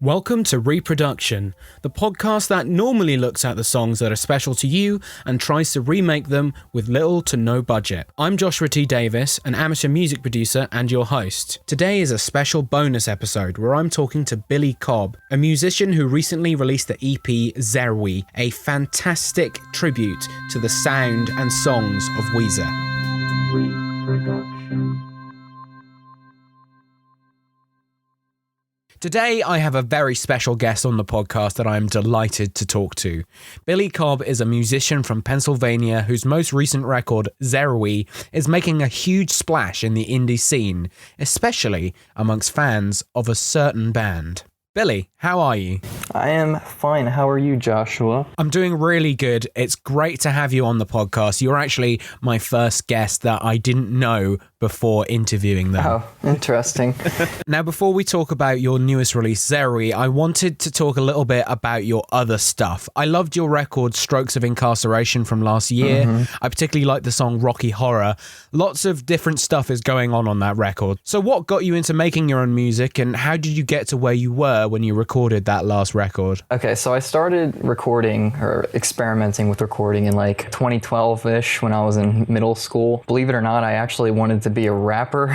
Welcome to Reproduction, the podcast that normally looks at the songs that are special to you and tries to remake them with little to no budget. I'm Joshua T. Davis, an amateur music producer and your host. Today is a special bonus episode where I'm talking to Billy Cobb, a musician who recently released the EP Zerwee, a fantastic tribute to the sound and songs of Weezer. Reproduction. Today, I have a very special guest on the podcast that I am delighted to talk to. Billy Cobb is a musician from Pennsylvania whose most recent record, Zerwee, is making a huge splash in the indie scene, especially amongst fans of a certain band. Billy, how are you? I am fine. How are you, Joshua? I'm doing really good. It's great to have you on the podcast. You're actually my first guest that I didn't know before interviewing them. Oh, interesting. Now, before we talk about your newest release, Zerwee, I wanted to talk a little bit about your other stuff. I loved your record, Strokes of Incarceration, from last year. I particularly liked the song Rocky Horror. Lots of different stuff is going on that record. So what got you into making your own music, and how did you get to where you were when you recorded that last record? Okay, so I started recording or experimenting with recording in like 2012-ish when I was in middle school. Believe it or not, I actually wanted to be a rapper.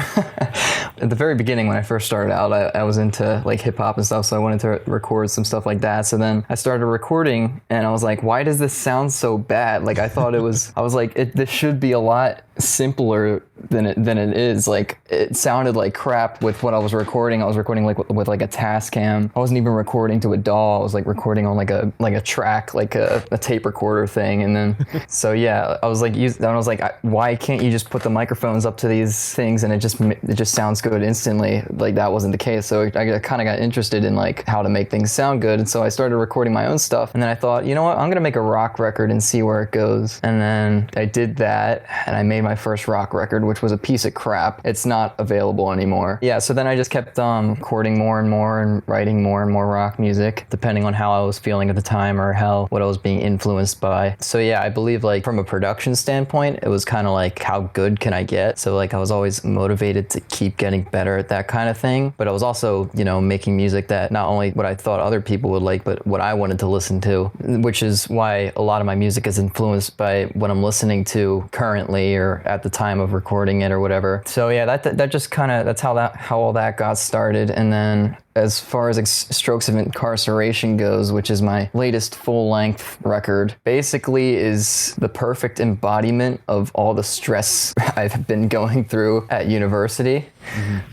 At the very beginning, when I first started out, I was into like hip hop and stuff, so I wanted to record some stuff like that. So then I started recording and I was like, why does this sound so bad? Like I thought this should be a lot simpler than it is. Like it sounded like crap with what I was recording. I was recording like with like a Tascam. I wasn't even recording to a DAW. I was like recording on like a track, like a tape recorder thing. And then so yeah, I was like, why can't you just put the microphones up to these things and it just sounds good instantly? Like that wasn't the case. So I kind of got interested in like how to make things sound good. And so I started recording my own stuff. And then I thought, you know what, I'm gonna make a rock record and see where it goes. And then I did that, and I made my first rock record, which was a piece of crap. It's not available anymore. Yeah, so then I just kept recording more and more and writing more and more rock music, depending on how I was feeling at the time or what I was being influenced by. So yeah, I believe like from a production standpoint, it was kind of like, how good can I get? So like I was always motivated to keep getting better at that kind of thing. But I was also, making music that not only what I thought other people would like, but what I wanted to listen to, which is why a lot of my music is influenced by what I'm listening to currently or at the time of recording it or whatever. So yeah, that just kind of, that's how all that got started. And then as far as Strokes of Incarceration goes, which is my latest full-length record, basically is the perfect embodiment of all the stress I've been going through at university,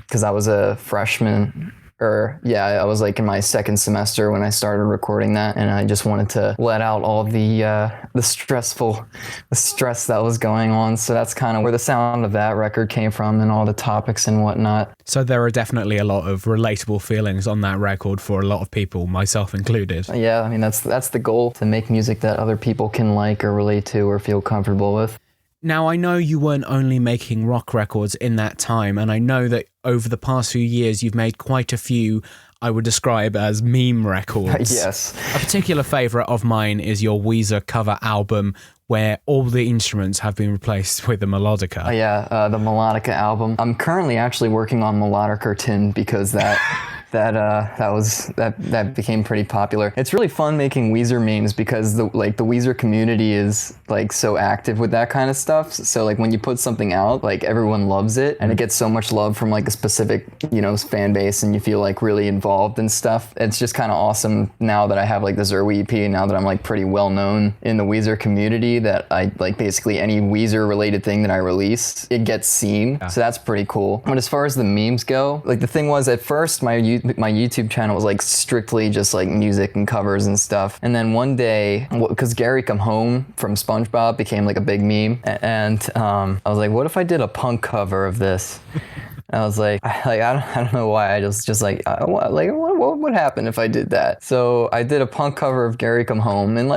because I was a freshman. I was like in my second semester when I started recording that, and I just wanted to let out all the stress that was going on. So that's kind of where the sound of that record came from and all the topics and whatnot. So there are definitely a lot of relatable feelings on that record for a lot of people, myself included. Yeah, I mean, that's the goal, to make music that other people can like or relate to or feel comfortable with. Now, I know you weren't only making rock records in that time, and I know that over the past few years you've made quite a few I would describe as meme records. Yes. A particular favourite of mine is your Weezer cover album, where all the instruments have been replaced with the melodica. Oh, yeah, the melodica album. I'm currently actually working on Melodica 10 because that became pretty popular. It's really fun making Weezer memes because the Weezer community is like so active with that kind of stuff. So like when you put something out, like everyone loves it and it gets so much love from like a specific, fan base, and you feel like really involved and stuff. It's just kind of awesome now that I have like the Zerwee EP, now that I'm like pretty well known in the Weezer community, that I like basically any Weezer related thing that I release, it gets seen. Yeah. So that's pretty cool. But as far as the memes go, like the thing was, at first my YouTube channel was like strictly just like music and covers and stuff. And then one day, because Gary Come Home from SpongeBob became like a big meme, and I was like, what if I did a punk cover of this? And I was like, I don't know why. I just like, what would happen if I did that? So I did a punk cover of Gary Come Home, and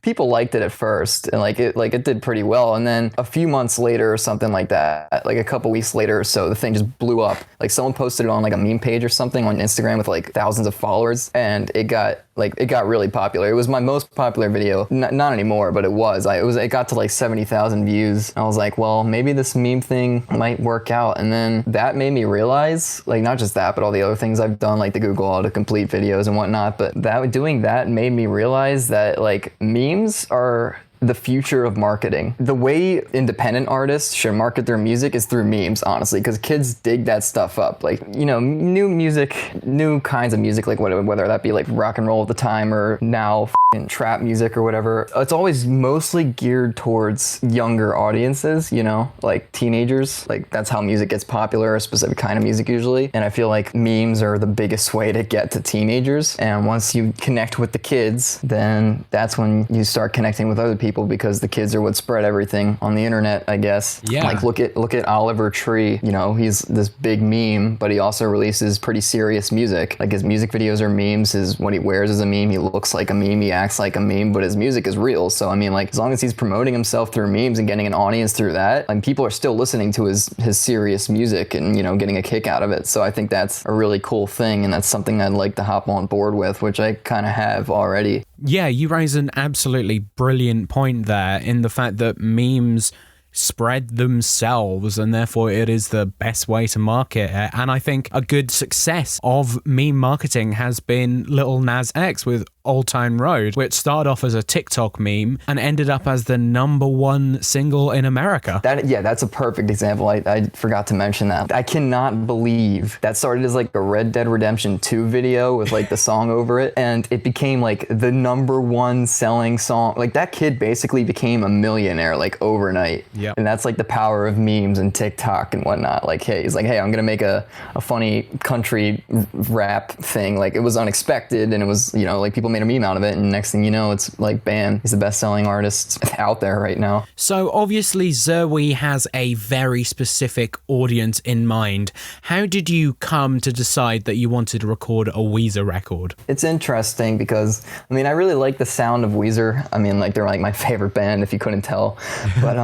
people liked it at first, and it did pretty well. And then a few months later or something like that, like a couple weeks later or so, the thing just blew up. Like someone posted it on like a meme page or something on Instagram with like thousands of followers, and it got really popular. It was my most popular video. Not anymore, but it was. It got to like 70,000 views. I was like, well, maybe this meme thing might work out. And then that made me realize, like, not just that, but all the other things I've done, like the Google autocomplete videos and whatnot, but doing that made me realize that, like, memes are the future of marketing. The way independent artists should market their music is through memes, honestly, because kids dig that stuff up. Like, you know, new music, new kinds of music, like whether that be like rock and roll at the time or now trap music or whatever, it's always mostly geared towards younger audiences, you know, like teenagers. Like, that's how music gets popular, a specific kind of music usually. And I feel like memes are the biggest way to get to teenagers. And once you connect with the kids, then that's when you start connecting with other people, because the kids are what spread everything on the internet, I guess. Yeah. Like, look at Oliver Tree. You know, he's this big meme, but he also releases pretty serious music. Like, his music videos are memes. What he wears is a meme. He looks like a meme. He acts like a meme, but his music is real. So I mean, like, as long as he's promoting himself through memes and getting an audience through that, like, people are still listening to his serious music and, you know, getting a kick out of it. So I think that's a really cool thing, and that's something I'd like to hop on board with, which I kind of have already. Yeah, you raise an absolutely brilliant point there in the fact that memes spread themselves, and therefore it is the best way to market it. And I think a good success of meme marketing has been Lil Nas X with Old Town Road, which started off as a TikTok meme and ended up as the #1 single in America. That's a perfect example. I forgot to mention that. I cannot believe that started as like a Red Dead Redemption 2 video with like the song over it, and it became like the #1 selling song. Like, that kid basically became a millionaire like overnight. Yep. And that's like the power of memes and TikTok and whatnot. Like, he's like, hey, I'm gonna make a funny country rap thing. Like, it was unexpected, and it was, you know, like, people made a meme out of it, and next thing you know, it's like, bam, he's the best-selling artist out there right now. So obviously Zerwee has a very specific audience in mind. How did you come to decide that you wanted to record a Weezer record? It's interesting because, I mean, I really like the sound of Weezer. I mean, like, they're like my favorite band, if you couldn't tell. But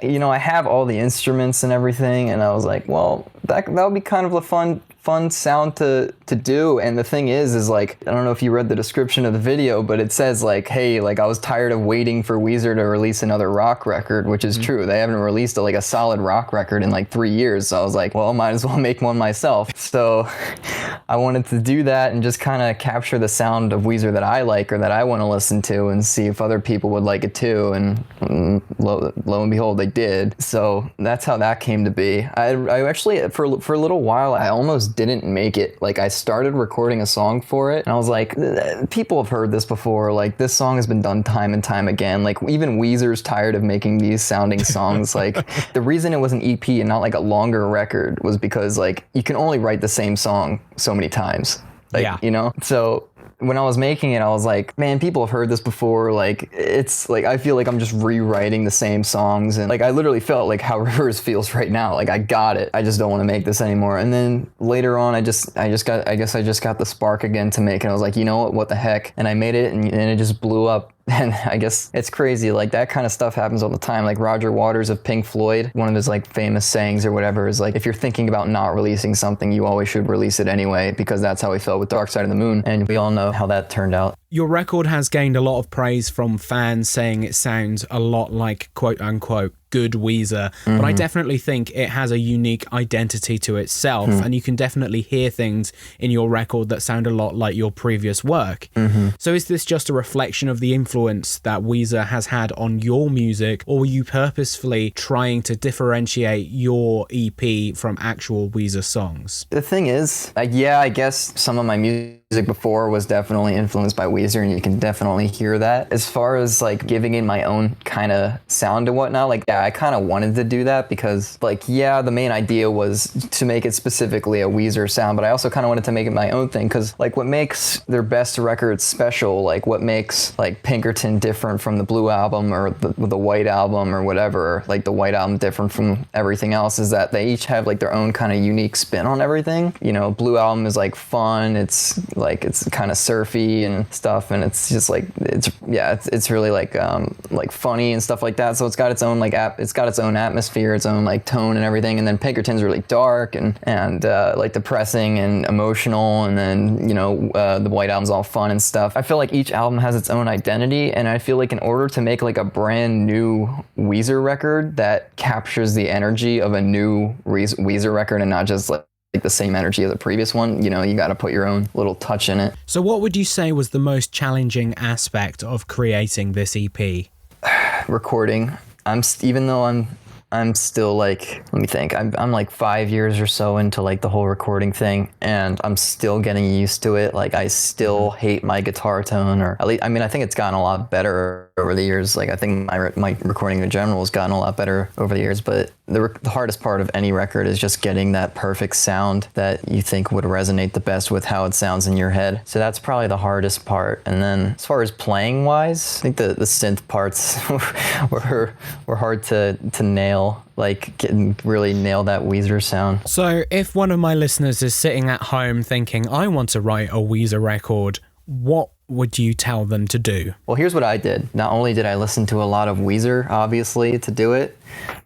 you know, I have all the instruments and everything, and I was like, well, that would be kind of a fun sound to do. And the thing is like, I don't know if you read the description of the video, but it says like, hey, like, I was tired of waiting for Weezer to release another rock record, which is true. They haven't released a solid rock record in like 3 years. So I was like, well, I might as well make one myself. So I wanted to do that and just kind of capture the sound of Weezer that I like, or that I want to listen to, and see if other people would like it too. And lo and behold, they did. So that's how that came to be. I actually, for a little while, I almost didn't make it. Like, I started recording a song for it, and I was like, people have heard this before. Like, this song has been done time and time again. Like, even Weezer's tired of making these sounding songs. Like, the reason it was an EP and not like a longer record was because, like, you can only write the same song so many times. Like, you know? So when I was making it, I was like, man, people have heard this before. Like, it's like, I feel like I'm just rewriting the same songs. And like, I literally felt like how Rivers feels right now. Like, I got it. I just don't want to make this anymore. And then later on, I guess I just got the spark again to make it. I was like, you know what the heck? And I made it, and it just blew up. And I guess it's crazy. Like, that kind of stuff happens all the time. Like, Roger Waters of Pink Floyd, one of his like famous sayings or whatever is like, if you're thinking about not releasing something, you always should release it anyway, because that's how he felt with Dark Side of the Moon. And we all know how that turned out. Your record has gained a lot of praise from fans, saying it sounds a lot like quote unquote good Weezer, but I definitely think it has a unique identity to itself, and you can definitely hear things in your record that sound a lot like your previous work. So is this just a reflection of the influence that Weezer has had on your music, or were you purposefully trying to differentiate your EP from actual Weezer songs? The thing is, yeah, I guess some of my music before was definitely influenced by Weezer, and you can definitely hear that. As far as like giving it my own kind of sound and whatnot, like, yeah, I kind of wanted to do that because, like, yeah, the main idea was to make it specifically a Weezer sound, but I also kind of wanted to make it my own thing, because like, what makes their best records special, like what makes like Pinkerton different from the Blue Album or the White Album or whatever, like the White Album different from everything else, is that they each have like their own kind of unique spin on everything. You know, Blue Album is like fun, it's like it's kind of surfy and stuff, and it's just like it's really like funny and stuff like that. So it's got its own like it's got its own atmosphere, its own like tone and everything. And then Pinkerton's really dark and like depressing and emotional, and then the White Album's all fun and stuff. I feel like each album has its own identity, and I feel like in order to make like a brand new Weezer record that captures the energy of a new Weezer record and not just like the same energy as the previous one, you got to put your own little touch in it. So what would you say was the most challenging aspect of creating this EP? Recording. Even though I'm still like, let me think, I'm like 5 years or so into like the whole recording thing, and I'm still getting used to it. Like I still hate my guitar tone, or at least, I think it's gotten a lot better over the years. Like I think my recording in general has gotten a lot better over the years, but the hardest part of any record is just getting that perfect sound that you think would resonate the best with how it sounds in your head. So that's probably the hardest part. And then as far as playing wise, I think the synth parts were hard to nail, like really nail that Weezer sound. So if one of my listeners is sitting at home thinking, I want to write a Weezer record, what would you tell them to do? Well, here's what I did. Not only did I listen to a lot of Weezer, obviously, to do it,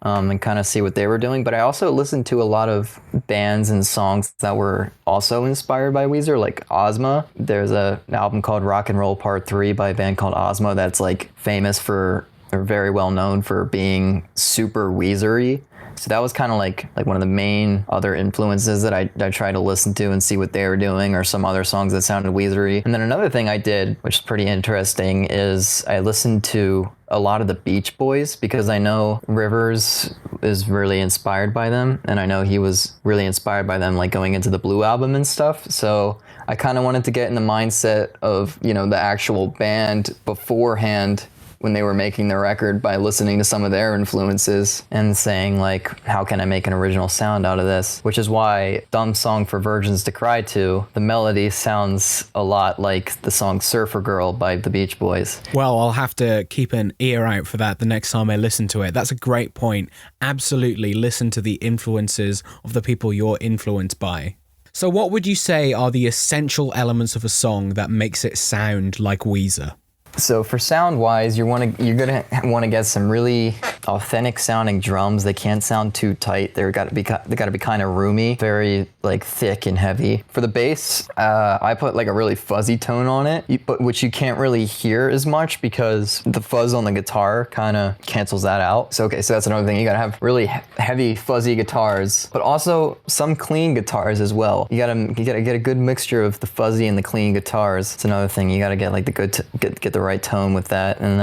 and kind of see what they were doing, but I also listened to a lot of bands and songs that were also inspired by Weezer, like Ozma. There's an album called Rock and Roll Part 3 by a band called Ozma that's like famous for, or very well known for being super Weezer-y. So that was kind of like one of the main other influences that I tried to listen to and see what they were doing, or some other songs that sounded Weezer-y. And then another thing I did, which is pretty interesting, is I listened to a lot of the Beach Boys, because I know Rivers is really inspired by them, and I know he was really inspired by them like going into the Blue Album and stuff. So I kind of wanted to get in the mindset of, the actual band beforehand when they were making the record, by listening to some of their influences and saying like, how can I make an original sound out of this? Which is why Dumb Song for Virgins to Cry To, the melody sounds a lot like the song Surfer Girl by the Beach Boys. Well, I'll have to keep an ear out for that the next time I listen to it. That's a great point. Absolutely listen to the influences of the people you're influenced by. So what would you say are the essential elements of a song that makes it sound like Weezer? So for sound wise, you're gonna want to get some really authentic sounding drums. They can't sound too tight. They gotta be kind of roomy, very like thick and heavy. For the bass, I put like a really fuzzy tone on it, which you can't really hear as much because the fuzz on the guitar kind of cancels that out. So that's another thing. You gotta have really heavy fuzzy guitars, but also some clean guitars as well. You gotta get a good mixture of the fuzzy and the clean guitars. It's another thing. You gotta get like the good get the right tone with that, and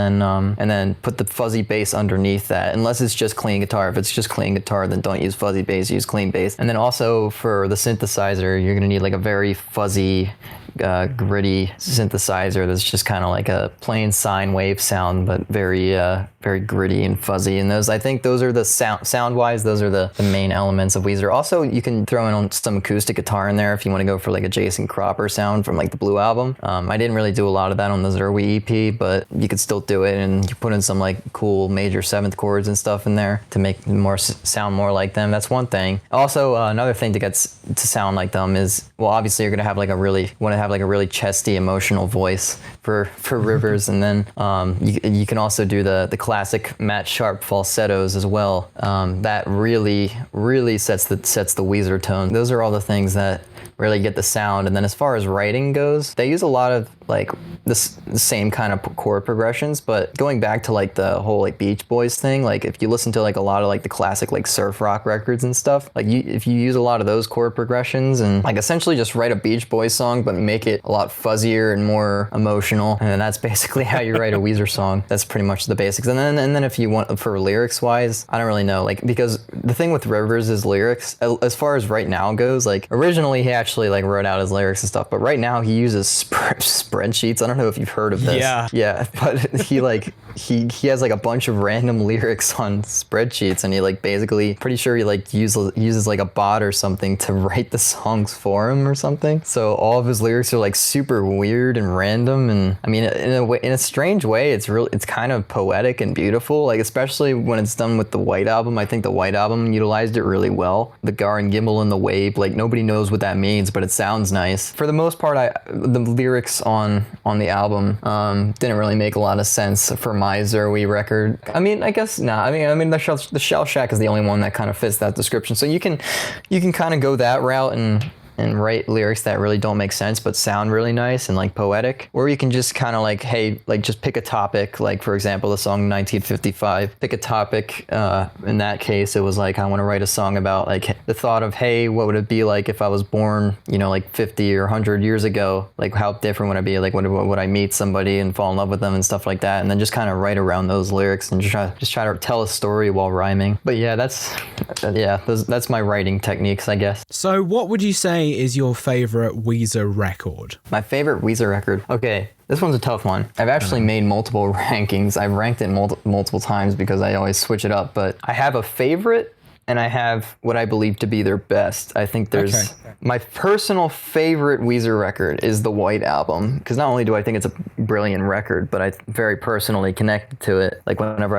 then put the fuzzy bass underneath that, unless it's just clean guitar. If it's just clean guitar, then don't use fuzzy bass, use clean bass. And then also for the synthesizer, you're gonna need like a very fuzzy, gritty synthesizer that's just kind of like a plain sine wave sound, but very gritty and fuzzy. And I think those are the sound wise, those are the main elements of Weezer. Also, you can throw in some acoustic guitar in there if you want to go for like a Jason Cropper sound from like the Blue Album. I didn't really do a lot of that on the Zerwee EP, but you could still do it, and you put in some like cool major seventh chords and stuff in there to make them sound more like them. That's one thing. Also, another thing to get to sound like them is, well, obviously you're gonna have like a really chesty, emotional voice for Rivers, and then you can also do the classic Matt Sharp falsettos as well. That really sets the Weezer tone. Those are all the things that really get the sound. And then as far as writing goes, they use a lot of like the same kind of chord progressions, but going back to like the whole like Beach Boys thing, like if you listen to like a lot of like the classic like surf rock records and stuff, like if you use a lot of those chord progressions and like essentially just write a Beach Boys song but make it a lot fuzzier and more emotional, and then that's basically how you write a Weezer song. That's pretty much the basics. And then if you want for lyrics wise, I don't really know, like, because the thing with Rivers is lyrics, as far as right now goes, like originally he actually like wrote out his lyrics and stuff, but right now he uses spreadsheets. I don't know if you've heard of this. Yeah, but he has like a bunch of random lyrics on spreadsheets, and he like basically, pretty sure he like uses like a bot or something to write the songs for him or something. So all of his lyrics are like super weird and random, and I mean in a strange way, it's kind of poetic and beautiful, like especially when it's done with the White Album. I think the White Album utilized it really well. The Gar and Gimbal and the Wave, like nobody knows what that means. needs, but it sounds nice. For the most part, the lyrics on the album didn't really make a lot of sense for my Zerwee record. I mean, I guess not. I mean, the Shell Shack is the only one that kind of fits that description. So you can kind of go that route and write lyrics that really don't make sense but sound really nice and like poetic, or you can just kind of like, hey, like just pick a topic, like for example the song 1955, pick a topic. In that case it was like, I want to write a song about like the thought of, hey, what would it be like if I was born, you know, like 50 or 100 years ago, like how different would I be, like would I meet somebody and fall in love with them and stuff like that, and then just kind of write around those lyrics and just try to tell a story while rhyming. But yeah, that's my writing techniques, I guess. So what would you say is your favorite Weezer record? My favorite Weezer record? Okay, this one's a tough one. I've actually made multiple rankings. I've ranked it multiple times because I always switch it up, but I have a favorite and I have what I believe to be their best. I think there's my personal favorite Weezer record is the White Album, because not only do I think it's a brilliant record, but I very personally connected to it. Like whenever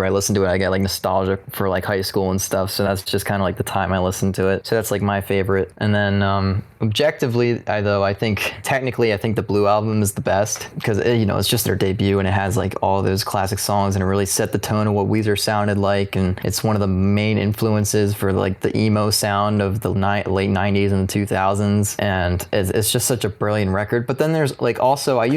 I listen to it, I get like nostalgic for like high school and stuff. So that's just kind of like the time I listened to it. So that's like my favorite. And then objectively, I think technically the Blue Album is the best, because it's just their debut and it has like all those classic songs and it really set the tone of what Weezer sounded like, and it's one of the main influences for like the emo sound of the late 90s and the 2000s, and it's just such a brilliant record. But then there's like also I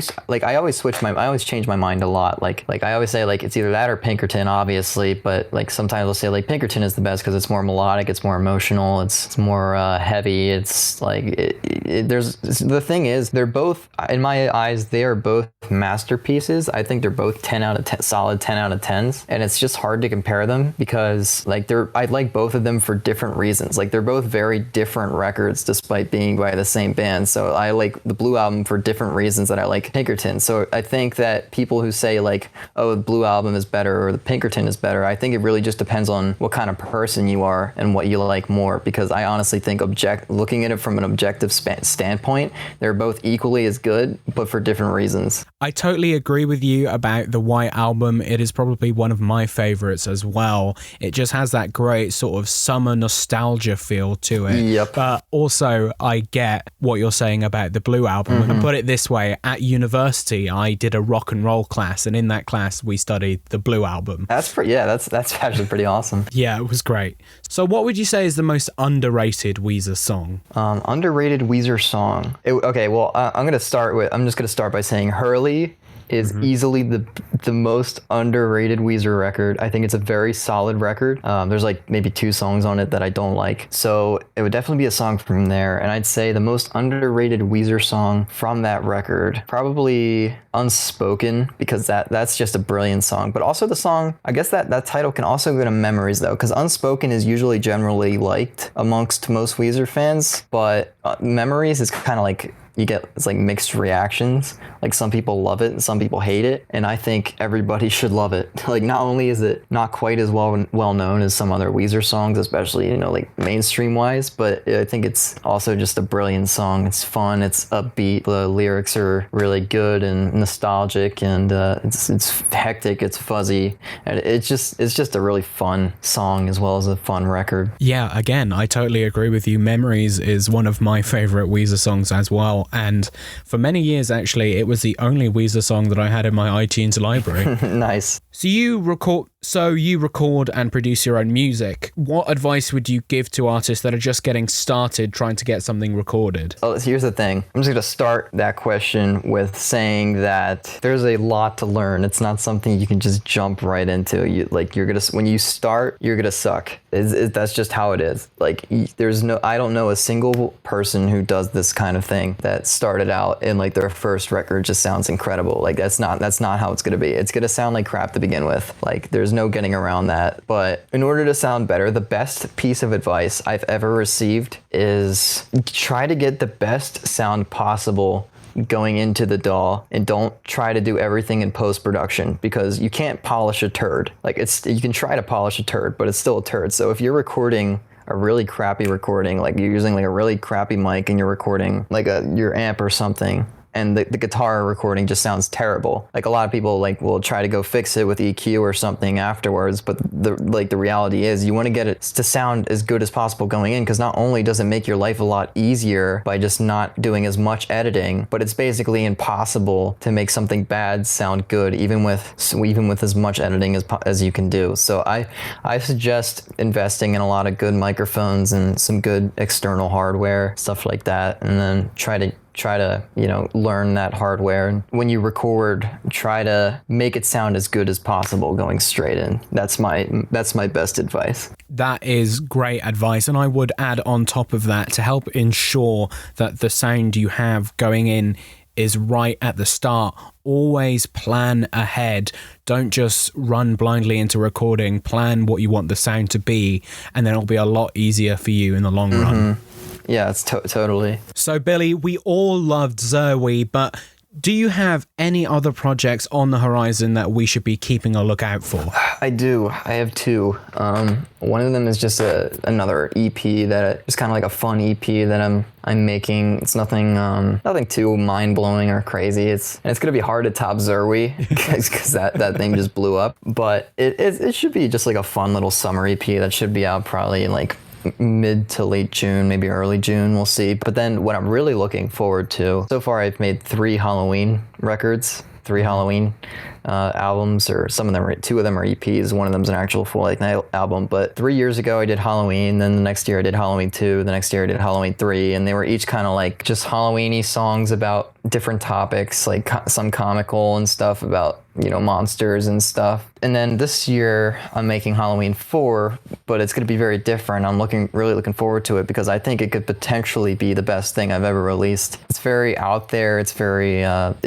always change my mind a lot. Like I always say like it's either that or Pinkerton, obviously, but like sometimes I'll say like Pinkerton is the best because it's more melodic, it's more emotional, it's more heavy. It's like the thing is, they're both, in my eyes, they are both masterpieces. I think they're both 10 out of 10, solid 10 out of 10s, and it's just hard to compare them because like I like both of them for different reasons. Like they're both very different records despite being by the same band. So I like the Blue Album for different reasons that I like Pinkerton. So I think that people who say like, oh, the Blue Album is better or the Pinkerton is better, I think it really just depends on what kind of person you are and what you like more, because I honestly think looking at it from an objective standpoint, they're both equally as good, but for different reasons. I totally agree with you about the White Album. It is probably one of my favorites as well. It just has that great sort of summer nostalgia feel to it. Yep. But also I get what you're saying about the Blue Album. And I put it this way, at university I did a rock and roll class, and in that class we studied the Blue Album. That's actually pretty awesome. Yeah, it was great. So what would you say is the most underrated Weezer song? Underrated Weezer song. I'm just gonna start by saying Hurley is easily the most underrated Weezer record. I think it's a very solid record. There's like maybe 2 songs on it that I don't like. So it would definitely be a song from there. And I'd say the most underrated Weezer song from that record, probably Unspoken, because that's just a brilliant song. But also the song, I guess that title can also go to Memories though, because Unspoken is usually generally liked amongst most Weezer fans, but Memories is kind of like, it's like mixed reactions. Like some people love it and some people hate it, and I think everybody should love it. Like not only is it not quite as well known as some other Weezer songs, especially like mainstream wise, but I think it's also just a brilliant song. It's fun, it's upbeat, the lyrics are really good and nostalgic, and it's hectic, it's fuzzy, and it's just a really fun song as well as a fun record. Yeah, again, I totally agree with you. Memories is one of my favorite Weezer songs as well. And for many years, actually, it was the only Weezer song that I had in my iTunes library. Nice. So you record and produce your own music. What advice would you give to artists that are just getting started trying to get something recorded? Oh, here's the thing. I'm just going to start that question with saying that there's a lot to learn. It's not something you can just jump right into. When you start, you're going to suck. That's just how it is. Like I don't know a single person who does this kind of thing that started out and like their first record just sounds incredible. Like that's not how it's going to be. It's going to sound like crap to begin with. Like there's no getting around that. But in order to sound better, the best piece of advice I've ever received is try to get the best sound possible going into the DAW, and don't try to do everything in post-production, because you can't polish a turd. Like you can try to polish a turd, but it's still a turd. So if you're recording a really crappy recording, like you're using like a really crappy mic and you're recording like your amp or something, and the guitar recording just sounds terrible. Like a lot of people like will try to go fix it with EQ or something afterwards, but the reality is you want to get it to sound as good as possible going in, because not only does it make your life a lot easier by just not doing as much editing, but it's basically impossible to make something bad sound good even with as much editing as you can do. So I suggest investing in a lot of good microphones and some good external hardware, stuff like that, and then try to learn that hardware. And when you record, try to make it sound as good as possible going straight in. That's my best advice. That is great advice, and I would add on top of that, to help ensure that the sound you have going in is right at the start, always plan ahead. Don't just run blindly into recording. Plan what you want the sound to be, and then it'll be a lot easier for you in the long run. Yeah, it's totally. So Billy, we all loved Zerwee, but do you have any other projects on the horizon that we should be keeping a lookout for? I do. I have two. One of them is just another EP that is kind of like a fun EP that I'm making. It's nothing too mind blowing or crazy. It's gonna be hard to top Zerwee because that thing just blew up. But it should be just like a fun little summer EP that should be out probably in like mid to late June, maybe early June, we'll see. But then what I'm really looking forward to, so far I've made 3 Halloween records, 3 Halloween albums, or two of them are EPs, one of them's an actual full-length album. But 3 years ago I did Halloween, then the next year I did Halloween 2, the next year I did Halloween 3, and they were each kind of like just Halloween-y songs about different topics, like some comical and stuff about, monsters and stuff. And then this year I'm making Halloween 4, but it's going to be very different. I'm really looking forward to it because I think it could potentially be the best thing I've ever released. It's very out there, it's very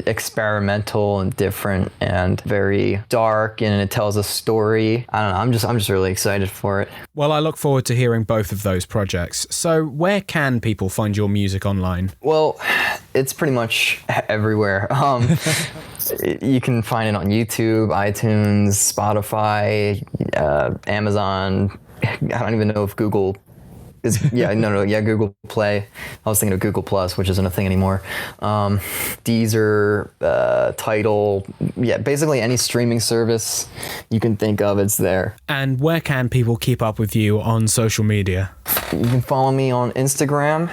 experimental and different and very dark, and it tells a story. I don't know, I'm just really excited for it. Well, I look forward to hearing both of those projects. So where can people find your music online? Well, it's pretty much everywhere. You can find it on YouTube, iTunes, Spotify, Amazon. I don't even know if Google is, Google Play. I was thinking of Google Plus, which isn't a thing anymore. Deezer, Tidal, basically any streaming service you can think of, it's there. And where can people keep up with you on social media? You can follow me on Instagram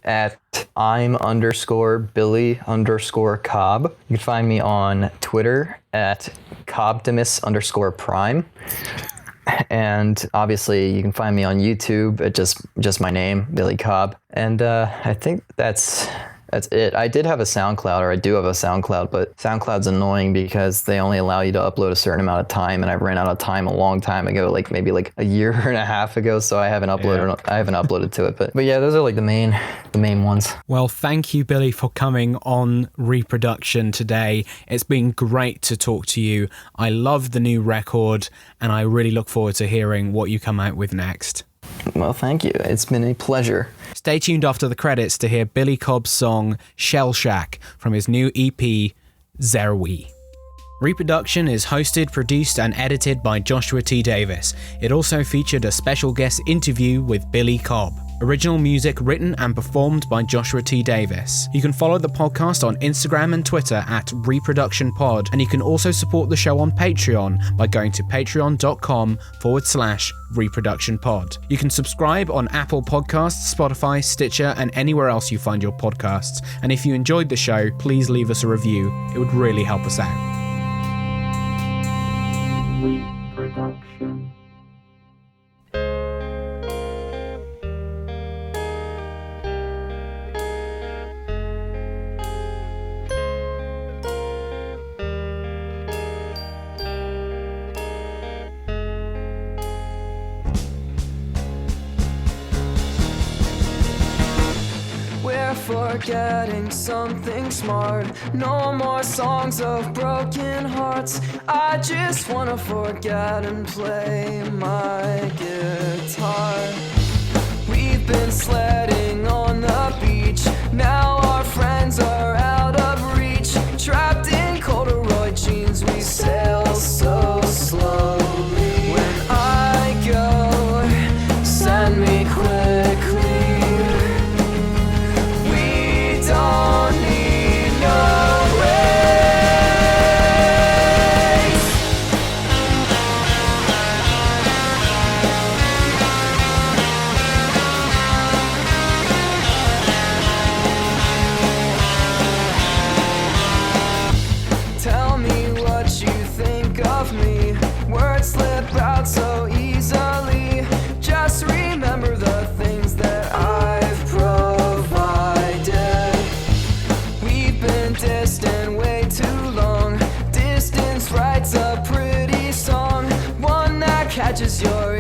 at I'm_Billy_Cobb. You can find me on Twitter at Cobbtimus_Prime. And obviously you can find me on YouTube at just my name, Billy Cobb. And I think that's it. I do have a SoundCloud, but SoundCloud's annoying because they only allow you to upload a certain amount of time, and I ran out of time a long time ago, like maybe like a year and a half ago, so I haven't uploaded to it. But yeah, those are like the main ones. Well, thank you, Billy, for coming on Reproduction today. It's been great to talk to you. I love the new record, and I really look forward to hearing what you come out with next. Well, thank you. It's been a pleasure. Stay tuned after the credits to hear Billy Cobb's song Shell Shack from his new EP, Zerwee. Reproduction is hosted, produced, and edited by Joshua T. Davis. It also featured a special guest interview with Billy Cobb. Original music written and performed by Joshua T. Davis. You can follow the podcast on Instagram and Twitter at ReproductionPod, and you can also support the show on Patreon by going to patreon.com/ReproductionPod. You can subscribe on Apple Podcasts, Spotify, Stitcher, and anywhere else you find your podcasts. And if you enjoyed the show, please leave us a review. It would really help us out. Reproduction. Forgetting something smart. No more songs of broken hearts. I just wanna forget and play my guitar. We've been sledding on the beach. Now our friends are out of reach. Trapped in corduroy jeans, we sail so slowly. When I go, send me quickly. Don't need no catches your